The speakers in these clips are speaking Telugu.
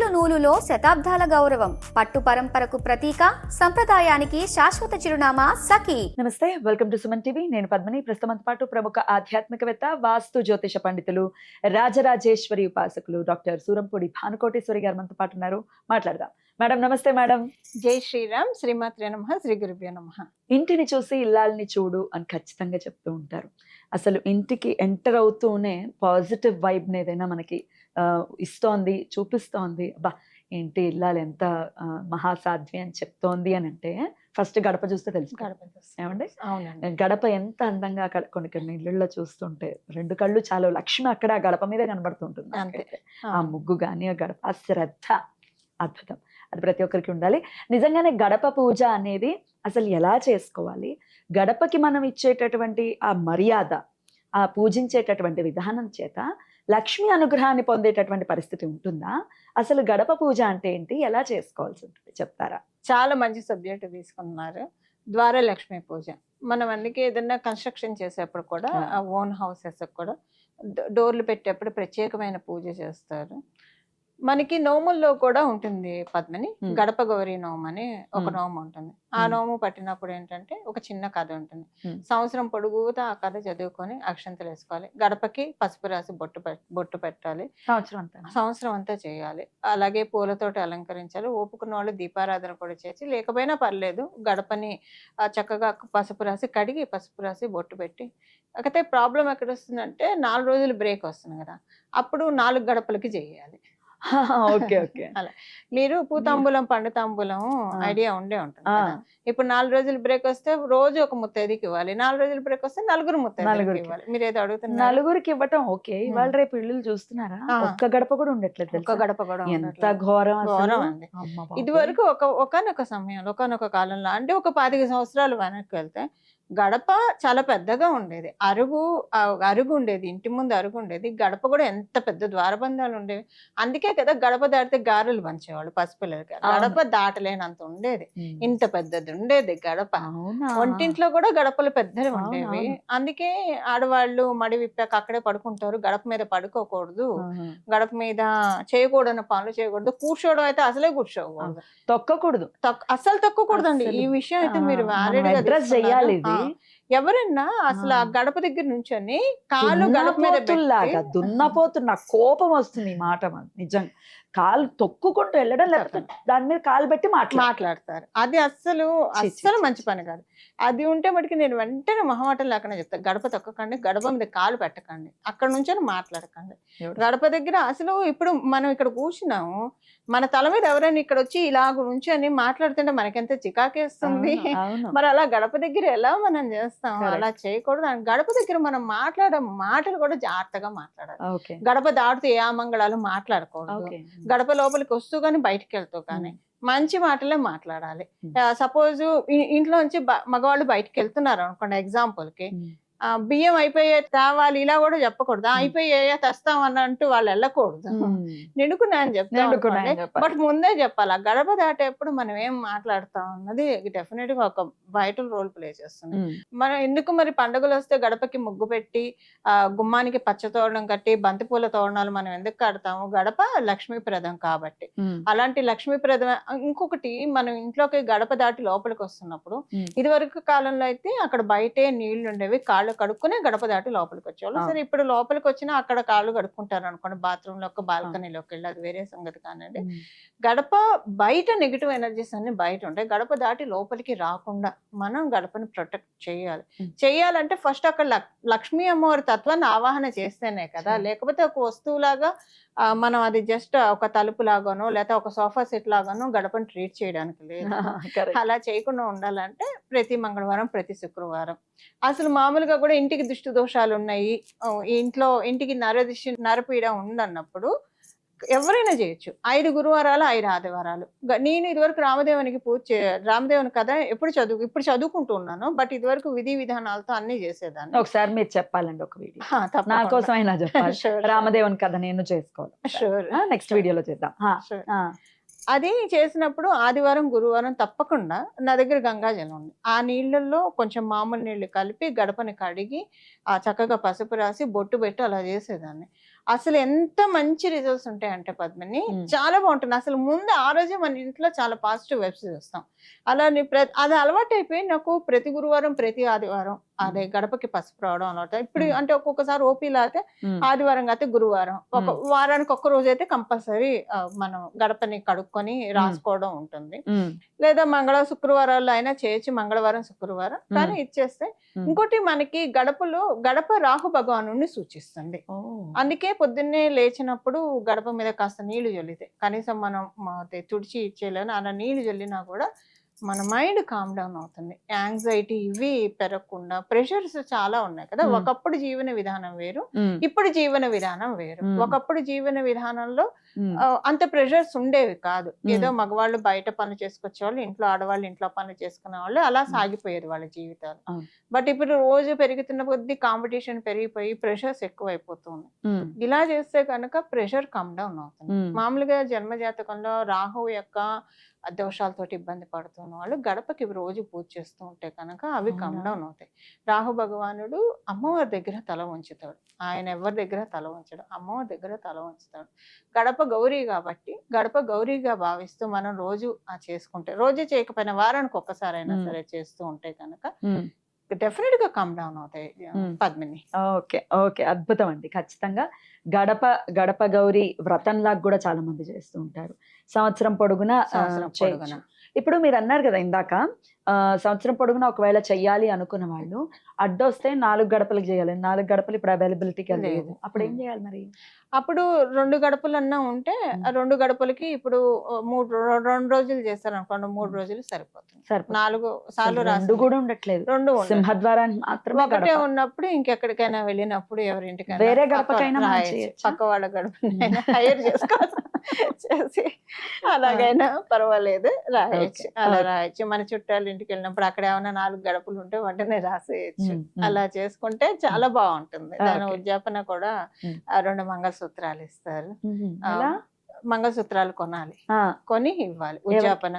నూలులో శతాబ్దాల గౌరవం, పట్టు పరంపరకు ప్రతీక, సంప్రదాయానికి శాశ్వత చిరునామా సఖీ. నమస్తే, వెల్కమ్ టు సుమన్ టీవీ. నేను పద్మిని. ప్రస్తుతం పాటు ప్రముఖ ఆధ్యాత్మికవేత్త, వాస్తు జ్యోతిష పండితులు, రాజరాజేశ్వరి ఉపాసకులు డాక్టర్ సూరంపూడి భానుకోటేశ్వరి గారు మనతో పాటు ఉన్నారు. మాట్లాడదాం. మేడం నమస్తే. మేడం జై శ్రీరామ్. శ్రీమాత్రే నమః. శ్రీ గురుభ్యో నమః. ఇంటిని చూసి ఇల్లాల్ని చూడు అని ఖచ్చితంగా చెప్తూ ఉంటారు. అసలు ఇంటికి ఎంటర్ అవుతూనే పాజిటివ్ వైబ్ ఏదైనా మనకి ఇస్తోంది, చూపిస్తోంది, అబ్బా ఏంటి ఇల్లాలు ఎంత మహాసాధ్వి అని చెప్తోంది అని అంటే ఫస్ట్ గడప చూస్తే తెలుసు. ఏమండి, గడప ఎంత అందంగా కొన్ని ఇళ్ళల్లో చూస్తుంటే రెండు కళ్ళు చాలా లక్ష్మి అక్కడ ఆ గడప మీద కనబడుతుంటుంది. ఆ ముగ్గు కానీ ఆ గడప, ఆ శ్రద్ధ అద్భుతం. అది ప్రతి ఒక్కరికి ఉండాలి. నిజంగానే గడప పూజ అనేది అసలు ఎలా చేసుకోవాలి, గడపకి మనం ఇచ్చేటటువంటి ఆ మర్యాద, ఆ పూజించేటటువంటి విధానం చేత లక్ష్మి అనుగ్రహాన్ని పొందేటటువంటి పరిస్థితి ఉంటుందా? అసలు గడప పూజ అంటే ఏంటి, ఎలా చేసుకోవాల్సి ఉంటుంది చెప్తారా? చాలా మంచి సబ్జెక్ట్ తీసుకున్నారు. ద్వార లక్ష్మీ పూజ. మనం అందుకే ఏదైనా కన్స్ట్రక్షన్ చేసేప్పుడు కూడా ఓన్ హౌసెస్ కూడా డోర్లు పెట్టేప్పుడు ప్రత్యేకమైన పూజ చేస్తారు. మనకి నోముల్లో కూడా ఉంటుంది పద్మని, గడప గౌరీ నోము అని ఒక నోము ఉంటుంది. ఆ నోము పట్టినప్పుడు ఏంటంటే ఒక చిన్న కథ ఉంటుంది. సంవత్సరం పొడుగుతా ఆ కథ చదువుకొని అక్షంతలు వేసుకోవాలి. గడపకి పసుపు రాసి బొట్టు పెట్టాలి. సంవత్సరం అంతా చేయాలి. అలాగే పూలతోటి అలంకరించాలి. ఓపుకున్న వాళ్ళు దీపారాధన కూడా చేసి, లేకపోయినా పర్లేదు, గడపని చక్కగా పసుపు రాసి కడిగి పసుపు రాసి బొట్టు పెట్టి. అయితే ప్రాబ్లం ఎక్కడ వస్తుందంటే 4 రోజులు బ్రేక్ వస్తుంది కదా, అప్పుడు 4 గడపలకి చేయాలి. Okay okay. అలా మీరు పూతాంబూలం పండుతాంబూలం ఐడియా ఉండే ఉంటుంది కదా. ఇప్పుడు 4 రోజులు బ్రేక్ వస్తే రోజు ఒక ముత్తైదుకి ఇవ్వాలి. 4 రోజులు బ్రేక్ వస్తే 4 ముత్తైదుకి ఇవ్వాలి. మీరు ఏదో అడుగుతున్నారు. 4కి ఇవ్వటం ఓకే. ఇవాళ రేపు ఇళ్ళు చూస్తున్నారా, ఒక్క గడప కూడా ఉండట్లేదు. ఒక్క గడప కూడా ఎంత ఘోరం అండి. ఇది వరకు ఒకనొక సమయంలో, ఒకనొక కాలంలో, అంటే ఒక 25 సంవత్సరాలు వెనక్కి వెళ్తే గడప చాలా పెద్దగా ఉండేది. అరుగు ఉండేది, ఇంటి ముందు అరుగు ఉండేది. గడప కూడా ఎంత పెద్ద ద్వారబంధాలు ఉండేవి. అందుకే కదా గడప దాటితే గారెలు పంచేవాళ్ళు పసిపిల్లలకి. గడప దాటలేనంత ఉండేది. ఇంత పెద్దది ఉండేది గడప. ఒంటింట్లో కూడా గడపలు పెద్దవి ఉండేవి. అందుకే ఆడవాళ్ళు మడి విప్పాక అక్కడే పడుకుంటారు. గడప మీద పడుకోకూడదు, గడప మీద చేయకూడని పనులు చేయకూడదు. కూర్చోవడం అయితే అసలే కూర్చోకూడదు, తొక్కకూడదు, అస్సలు తొక్కకూడదండి. ఈ విషయం అయితే మీరు అడ్రస్ చేయాలి. ఎవరన్నా అసలు ఆ గడప దగ్గర నుంచొని కాలు గడప మీద దున్నపోతున్న కోపం వస్తుంది. ఈ మాట నిజంగా కాలు తొక్కుకుంటూ వెళ్ళడం, లేకపోతే దాని మీద కాలు పెట్టి మాట్లాడతారు. అది అస్సలు మంచి పని కాదు. అది ఉంటే మటుకు నేను వెంటనే మొహమాటం లేకుండా చెప్తాను, గడప తొక్కకండి, గడప మీద కాలు పెట్టకండి, అక్కడ నుంచి మాట్లాడకండి. గడప దగ్గర అసలు ఇప్పుడు మనం ఇక్కడ కూర్చున్నాము, మన తల మీద ఎవరైనా ఇక్కడ వచ్చి ఇలాగ నుంచి అని మాట్లాడుతుంటే మనకెంత చికాకేస్తుంది. మరి అలా గడప దగ్గర ఎలా మనం చేస్తాం? అలా చేయకూడదు. గడప దగ్గర మనం మాట్లాడే మాటలు కూడా జాగ్రత్తగా మాట్లాడాలి. గడప దాటుతూ ఏ అమంగళాలు మాట్లాడకూడదు. గడప లోపలికి వస్తూ కానీ బయటికి వెళ్తూ కానీ మంచి మాటలే మాట్లాడాలి. సపోజ్ ఇంట్లో నుంచి మగవాళ్ళు బయటికి వెళ్తున్నారు అనుకోండి, ఎగ్జాంపుల్ కి బియ్యం అయిపోయే తేవాలి ఇలా కూడా చెప్పకూడదు. అయిపోయా తెస్తాం అన్నట్టు వాళ్ళు వెళ్ళకూడదు. నిండుకున్నాయని చెప్తాను, బట్ ముందే చెప్పాలి. ఆ గడప దాటేప్పుడు మనం ఏం మాట్లాడతాం అన్నది డెఫినెట్ గా ఒక వైటల్ రోల్ ప్లే చేస్తుంది. మనం ఎందుకు మరి పండుగలు వస్తే గడపకి ముగ్గు పెట్టి గుమ్మానికి పచ్చ తోరణం కట్టి బంతిపూల తోరణాలు మనం ఎందుకు కడతాము? గడప లక్ష్మీప్రదం కాబట్టి. అలాంటి లక్ష్మీప్రదం. ఇంకొకటి, మనం ఇంట్లోకి గడప దాటి లోపలికి వస్తున్నప్పుడు, ఇది వరకు కాలంలో అయితే అక్కడ బయటే నీళ్లు ఉండేవి, కాళ్ళు కడుక్కునే గడప దాటి లోపలికి వచ్చేవాళ్ళు. సరే, ఇప్పుడు లోపలికి వచ్చినా అక్కడ కాళ్ళు కడుక్కుంటారు అనుకోండి, బాత్రూమ్ లో బాల్కనీలోకి వెళ్ళి, అది వేరే సంగతి కానండి. గడప బయట నెగిటివ్ ఎనర్జీస్ అన్ని బయట ఉంటాయి. గడప దాటి లోపలికి రాకుండా మనం గడపని ప్రొటెక్ట్ చేయాలంటే ఫస్ట్ అక్కడ లక్ష్మీ అమ్మవారి తత్వాన్ని ఆవాహన చేస్తేనే కదా. లేకపోతే ఒక వస్తువులాగా మనం అది జస్ట్ ఒక తలుపు లాగానో లేకపోతే ఒక సోఫా సెట్ లాగానో గడపని ట్రీట్ చేయడానికి లేదు. అలా చేయకుండా ఉండాలంటే ప్రతి మంగళవారం, ప్రతి శుక్రవారం, అసలు మామూలుగా కూడా ఇంటికి దుష్టి దోషాలు ఉన్నాయి, ఇంటికి నరదిష్టి నరపీడ ఉందన్నప్పుడు ఎవరైనా చేయొచ్చు. 5 గురువారాలు, 5 ఆదివారాలు. నేను ఇదివరకు రామదేవునికి రామదేవుని కథ ఇప్పుడు చదువుకుంటూ ఉన్నాను, బట్ ఇదివరకు విధి విధానాలతో అన్ని చేసేదాన్ని. ఒకసారి మీరు చెప్పాలండి ఒక వీడియో, నా కోసం అయినా చెప్పాలి. రామదేవుని కథ నేను చేసుకోవాలి. నెక్స్ట్ వీడియోలో చేద్దాం. అది చేసినప్పుడు ఆదివారం, గురువారం తప్పకుండా నా దగ్గర గంగాజలం ఉంది. ఆ నీళ్ళల్లో కొంచెం మామూలు నీళ్లు కలిపి గడపని కడిగి చక్కగా పసుపు రాసి బొట్టు పెట్టి అలా చేసేదాన్ని. అసలు ఎంత మంచి రిజల్ట్స్ ఉంటాయంటే పద్మిని చాలా బాగుంటుంది. అసలు ముందు ఆ రోజే మన ఇంట్లో చాలా పాజిటివ్ వైబ్స్ చూస్తాం. అలా అది అలవాటు అయిపోయి నాకు ప్రతి గురువారం ప్రతి ఆదివారం అదే గడపకి పసుపు రావడం అలవాటు. ఇప్పుడు అంటే ఒక్కొక్కసారి ఓపీలో అయితే ఆదివారం అయితే గురువారం ఒక వారానికి ఒక్క రోజు అయితే కంపల్సరీ మనం గడపని కడుక్కొని రాసుకోవడం ఉంటుంది. లేదా శుక్రవారాల్లో అయినా చేయొచ్చు, మంగళవారం శుక్రవారం. కానీ ఇచ్చేస్తే ఇంకోటి మనకి గడప రాహు భగవానుడిని సూచిస్తుంది. అందుకే పొద్దున్నే లేచినప్పుడు గడప మీద కాస్త నీళ్లు జల్లితే కనీసం మనం తుడిచి ఇచ్చేయాలని అలా నీళ్లు జల్లినా కూడా మన మైండ్ కామ్ డౌన్ అవుతుంది. యాంగ్జైటీ ఇవి పెరగకుండా, ప్రెషర్స్ చాలా ఉన్నాయి కదా. ఒకప్పుడు జీవన విధానం వేరు, ఇప్పుడు జీవన విధానం వేరు. ఒకప్పుడు జీవన విధానంలో అంత ప్రెషర్స్ ఉండేవి కాదు. ఏదో మగవాళ్ళు బయట పనులు చేసుకొచ్చే వాళ్ళు, ఇంట్లో ఆడవాళ్ళు ఇంట్లో పనులు చేసుకునే వాళ్ళు, అలా సాగిపోయేది వాళ్ళ జీవితాలు. బట్ ఇప్పుడు రోజు పెరుగుతున్న కొద్దీ కాంపిటీషన్ పెరిగిపోయి ప్రెషర్స్ ఎక్కువైపోతుంది. ఇలా చేస్తే కనుక ప్రెషర్ కమ్ డౌన్ అవుతుంది. మామూలుగా జన్మ జాతకంలో రాహు యొక్క దోషాలతో ఇబ్బంది పడుతున్న వాళ్ళు గడపకి రోజు పూజ చేస్తూ ఉంటే కనుక అవి కమ్ డౌన్ అవుతాయి. రాహు భగవానుడు అమ్మవారి దగ్గర తల ఉంచుతాడు. ఆయన ఎవరి దగ్గర తల ఉంచడు, అమ్మవారి దగ్గర తల ఉంచుతాడు. గడప గౌరీ కాబట్టి గడప గౌరీగా భావిస్తూ మనం రోజు చేసుకుంటే, రోజు చేయకపోయినా వారానికి ఒక్కసారైనా సరే చేస్తూ ఉంటే కనుక డెఫినెట్ గా కమ్ డౌన్ అవుతాయి పద్మిని. ఓకే ఓకే, అద్భుతం అండి. ఖచ్చితంగా గడప గౌరీ వ్రతంలాగా కూడా చాలా మంది చేస్తూ ఉంటారు సంవత్సరం పొడుగునా. ఇప్పుడు మీరు అన్నారు కదా ఇందాక, సంవత్సరం పొడుగునా ఒకవేళ చెయ్యాలి అనుకున్న వాళ్ళు అడ్డొస్తే 4 గడపలకు చేయాలి. 4 గడపలు ఇప్పుడు అవైలబిలిటీకి లేదు. అప్పుడు ఏం చేయాలి మరి? అప్పుడు 2 గడపలన్నా ఉంటే 2 గడపలకి ఇప్పుడు 2 రోజులు చేస్తారు అనుకోండి, 3 రోజులు సరిపోతుంది. 4 సార్లు రాసి కూడా ఉండట్లేదు. 2 సింహద్వారానికి మాత్రమే ఒకటే ఉన్నప్పుడు ఇంకెక్కడికైనా వెళ్ళినప్పుడు ఎవరింటికైనా వేరే గడపకైనా పక్క వాళ్ళ గడపనైనా హైర్ చేసి అలాగైనా పర్వాలేదు రాయొచ్చు. అలా రాయొచ్చు. మన చుట్టాలు ఇంటికి వెళ్ళినప్పుడు అక్కడ ఏమైనా 4 గడపలు ఉంటే వెంటనే రాసేయచ్చు. అలా చేసుకుంటే చాలా బాగుంటుంది. దాని ఉద్యాపన కూడా 2 మంగళసూత్రాలు ఇస్తారు. మంగళసూత్రాలు కొనాలి, కొని ఇవ్వాలి ఉద్యాపన.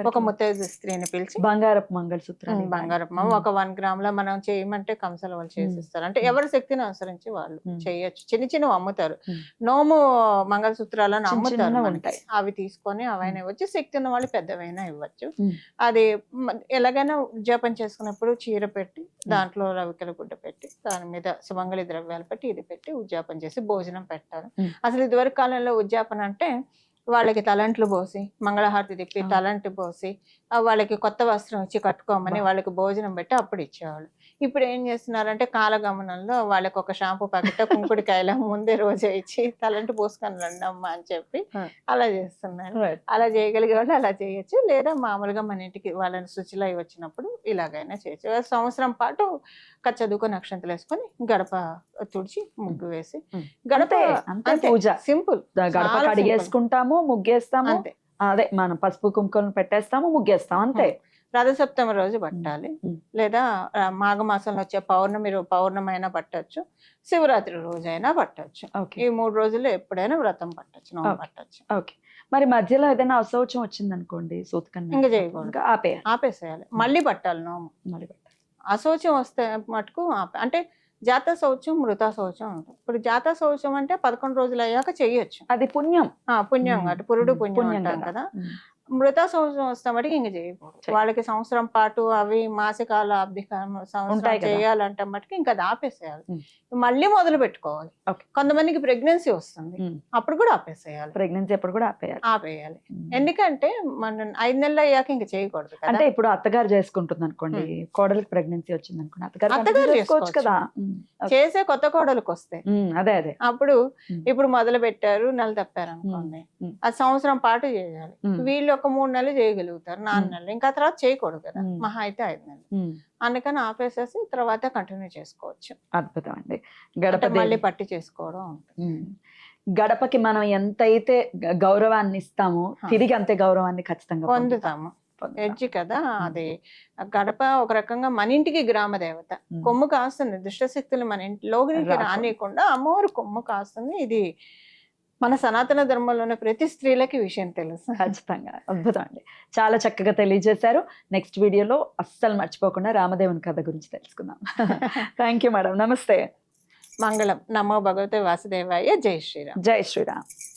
ఒక ముత్తైదు స్త్రీని పిలిచి బంగారపు మంగళసూత్రాలు, బంగారపు ఒక 1 గ్రామ్ లో మనం చేయమంటే కంసల వాళ్ళు చేసిస్తారు. అంటే ఎవరి శక్తిని అనుసరించి వాళ్ళు చేయొచ్చు. చిన్నవి అమ్ముతారు, నోము మంగళసూత్రాలను అమ్ముతారు ఉంటాయి. అవి తీసుకొని అవైనా ఇవ్వచ్చు. శక్తి ఉన్న వాళ్ళు పెద్దవైనా ఇవ్వచ్చు. అది ఎలాగైనా ఉద్యాపన చేసుకున్నప్పుడు చీర పెట్టి దాంట్లో రవికల గుడ్డ పెట్టి దాని మీద సుమంగళి ద్రవ్యాలు పెట్టి ఇది పెట్టి ఉద్యాపన చేసి భోజనం పెట్టాలి. అసలు ఇదివరకు కాలంలో ఉద్యాపన అంటే వాళ్ళకి తలంట్లు పోసి మంగళహారతి తిప్పి తలంటి పోసి వాళ్ళకి కొత్త వస్త్రం ఇచ్చి కట్టుకోమని వాళ్ళకి భోజనం పెట్టి అప్పుడు ఇచ్చేవాళ్ళు. ఇప్పుడు ఏం చేస్తున్నారంటే కాలగమనంలో వాళ్ళకి ఒక షాంపూ ప్యాకెట్ కుంకుడికాయల ముందే రోజే ఇచ్చి తలంటి పోసుకొని రండి అమ్మ అని చెప్పి అలా చేస్తున్నారు. అలా చేయగలిగే వాళ్ళు అలా చేయొచ్చు. లేదా మామూలుగా మన ఇంటికి వాళ్ళని శుచిలో వచ్చినప్పుడు ఇలాగైనా చేయొచ్చు. సంవత్సరం పాటు చదువుకొని అక్షంతలు వేసుకొని గడప తుడిచి ముగ్గు వేసి గడప పూజ సింపుల్. గడప కడిగేసుకుంటాము, ముగ్గేస్తాము, అంతే. అదే మనం పసుపు కుంకుమను పెట్టేస్తాము, ముగ్గేస్తాం, అంతే. రథసప్తమి రోజు పట్టాలి, లేదా మాఘమాసంలో వచ్చే పౌర్ణమైనా పట్టచ్చు, శివరాత్రి రోజైనా పట్టచ్చు. ఈ 3 రోజుల్లో ఎప్పుడైనా వ్రతం పట్టచ్చు, నోము పట్టచ్చు. ఓకే. మరి మధ్యలో ఏదైనా అశౌచం వచ్చింది అనుకోండి, సూతకన్య ఇంకా చేయకూడదు, ఆపేసేయాలి. మళ్ళీ పట్టాలి నోము. మళ్ళీ పట్టాలి. అశౌచం వస్తే మటుకు అంటే జాత శౌచం, మృత శౌచం ఉంటుంది. ఇప్పుడు జాత శౌచం అంటే 11 రోజులు అయ్యాక చెయ్యొచ్చు, అది పుణ్యం. పుణ్యం కాబట్టి పురుడు పుణ్యం అంటాం కదా. మృత సంవత్సరం వస్తామటికి ఇంక చేయకూడదు. వాళ్ళకి సంవత్సరం పాటు అవి మాసికాల సంవత్సరం చేయాలంటే మటుకు ఇంకా అది ఆపేసేయాలి, మళ్ళీ మొదలు పెట్టుకోవాలి. కొంతమందికి ప్రెగ్నెన్సీ వస్తుంది, అప్పుడు కూడా ఆపేసేయాలి. ప్రెగ్నెన్సీ అప్పుడు కూడా ఆపేయాలి. ఎందుకంటే మనం 5 నెలలు అయ్యాక ఇంకా చేయకూడదు. అంటే ఇప్పుడు అత్తగారు చేసుకుంటుంది అనుకోండి, కోడలికి ప్రెగ్నెన్సీ వచ్చింది అనుకోండి, అత్తగారు చేసుకోవచ్చు కదా. చేసే కొత్త కోడలకు వస్తే అదే అదే అప్పుడు ఇప్పుడు మొదలు పెట్టారు, నెల తప్పారు అనుకోండి, అది సంవత్సరం పాటు చేయాలి. వీళ్ళు ఒక 3 నెలలు చేయగలుగుతారు, 4 నెలలు, ఇంకా తర్వాత చేయకూడదు కదా, మహా అయితే 5 నెలలు. అందుకని ఆపేసేసి తర్వాత కంటిన్యూ చేసుకోవచ్చు. అద్భుతం అండి. గడప మళ్ళీ పట్టి చేసుకోవడం ఉంటుంది. గడపకి మనం ఎంతైతే గౌరవాన్ని ఇస్తామో తిరిగి అంతే గౌరవాన్ని ఖచ్చితంగా పొందుతాము. ఎడ్జి కదా అది. గడప ఒక రకంగా మన ఇంటికి గ్రామ దేవత, కొమ్ము కాస్తుంది. దుష్టశక్తులు మన ఇంట్లోకి రానియకుండా అమ్మవారు కొమ్ము కాస్తుంది. ఇది మన సనాతన ధర్మంలోనే ప్రతి స్త్రీలకి విషయం తెలుసు. ఖచ్చితంగా అద్భుతం అండి, చాలా చక్కగా తెలియజేశారు. నెక్స్ట్ వీడియోలో అస్సలు మర్చిపోకుండా రామదేవుని కథ గురించి తెలుసుకుందాం. థ్యాంక్ యూ మేడం, నమస్తే. మంగళం. నమో భగవతే వాసుదేవాయ. జై శ్రీరామ్. జై శ్రీరామ్.